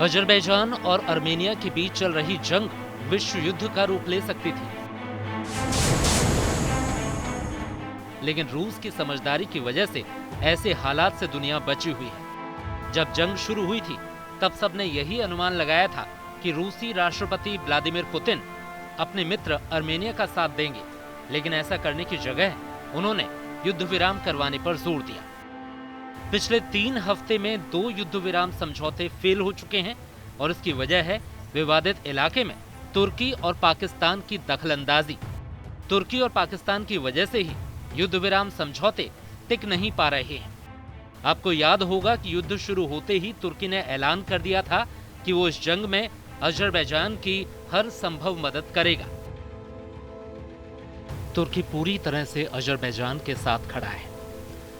Azerbaijan और Armenia के बीच चल रही जंग विश्व युद्ध का रूप ले सकती थी, लेकिन रूस की समझदारी की वजह से ऐसे हालात से दुनिया बची हुई है। जब जंग शुरू हुई थी तब सबने यही अनुमान लगाया था कि रूसी राष्ट्रपति व्लादिमीर पुतिन अपने मित्र आर्मेनिया का साथ देंगे, लेकिन ऐसा करने की जगह उन्होंने युद्ध विराम करवाने पर जोर दिया। पिछले 3 हफ्ते में 2 युद्ध विराम समझौते फेल हो चुके हैं और इसकी वजह है विवादित इलाके में तुर्की और पाकिस्तान की दखलंदाजी। तुर्की और पाकिस्तान की वजह से ही युद्ध विराम समझौते टिक नहीं पा रहे हैं। आपको याद होगा कि युद्ध शुरू होते ही तुर्की ने ऐलान कर दिया था कि वो इस जंग में अजरबैजान की हर संभव मदद करेगा। तुर्की पूरी तरह से अजरबैजान के साथ खड़ा है।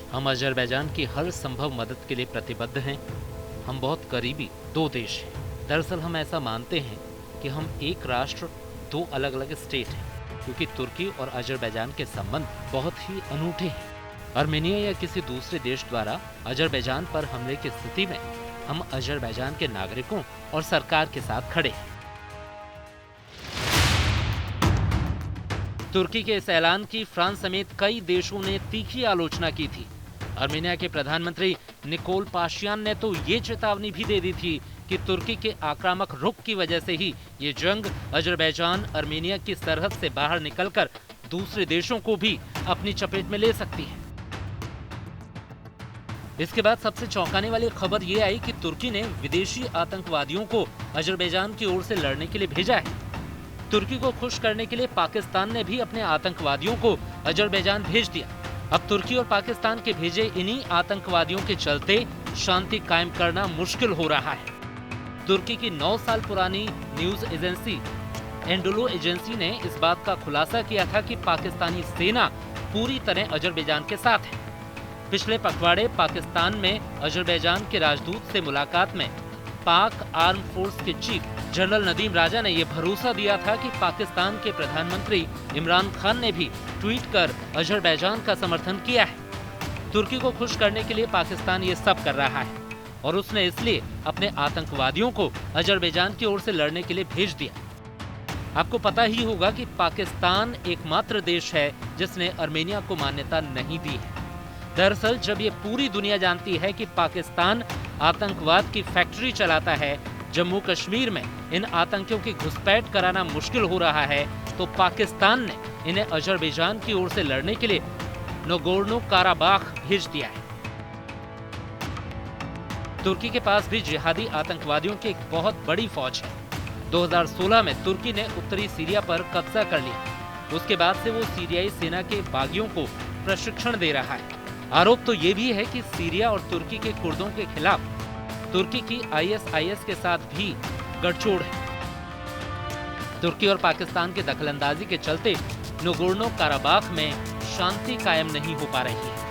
हम अजरबैजान की हर संभव मदद के लिए प्रतिबद्ध हैं। हम बहुत करीबी 2 देश हैं। दरअसल हम ऐसा मानते हैं कि हम एक राष्ट्र 2 अलग अलग स्टेट हैं, क्योंकि तुर्की और अजरबैजान के संबंध बहुत ही अनूठे हैं। आर्मेनिया या किसी दूसरे देश द्वारा अजरबैजान पर हमले की स्थिति में हम अजरबैजान के नागरिकों और सरकार के साथ खड़े हैं। तुर्की के इस ऐलान की फ्रांस समेत कई देशों ने तीखी आलोचना की थी। आर्मेनिया के प्रधानमंत्री निकोल पाशियान ने तो ये चेतावनी भी दे दी थी कि तुर्की के आक्रामक रुख की वजह से ही ये जंग अजरबैजान आर्मेनिया की सरहद से बाहर निकलकर दूसरे देशों को भी अपनी चपेट में ले सकती है। इसके बाद सबसे चौंकाने वाली खबर ये आई कि तुर्की ने विदेशी आतंकवादियों को अजरबैजान की ओर से लड़ने के लिए भेजा है। तुर्की को खुश करने के लिए पाकिस्तान ने भी अपने आतंकवादियों को अजरबैजान भेज दिया। अब तुर्की और पाकिस्तान के भेजे इन्हीं आतंकवादियों के चलते शांति कायम करना मुश्किल हो रहा है। तुर्की की 9 साल पुरानी न्यूज एजेंसी एंडोलो एजेंसी ने इस बात का खुलासा किया था कि पाकिस्तानी सेना पूरी तरह अजरबैजान के साथ है। पिछले पखवाड़े पाकिस्तान में अजरबैजान के राजदूत से मुलाकात में पाक आर्म फोर्स के चीफ जनरल नदीम राजा ने यह भरोसा दिया था कि पाकिस्तान के प्रधानमंत्री इमरान खान ने भी ट्वीट कर अजरबैजान का समर्थन किया है। तुर्की को खुश करने के लिए पाकिस्तान ये सब कर रहा है और उसने इसलिए अपने आतंकवादियों को अजरबैजान की ओर से लड़ने के लिए भेज दिया। आपको पता ही होगा कि पाकिस्तान एकमात्र देश है जिसने आर्मेनिया को मान्यता नहीं दी है। दरअसल जब ये पूरी दुनिया जानती है कि पाकिस्तान आतंकवाद की फैक्ट्री चलाता है, जम्मू कश्मीर में इन आतंकियों की घुसपैठ कराना मुश्किल हो रहा है, तो पाकिस्तान ने इन्हें अजरबैजान की ओर से लड़ने के लिए नगोर्नो काराबाख भेज दिया है। तुर्की के पास भी जिहादी आतंकवादियों की एक बहुत बड़ी फौज है। 2016 में तुर्की ने उत्तरी सीरिया पर कब्जा कर लिया। उसके बाद से वो सीरियाई सेना के बागियों को प्रशिक्षण दे रहा है। आरोप तो ये भी है कि सीरिया और तुर्की के कुर्दों के खिलाफ तुर्की की ISIS के साथ भी गठजोड़ है। तुर्की और पाकिस्तान के दखलंदाजी के चलते नगोर्नो काराबाख में शांति कायम नहीं हो पा रही है।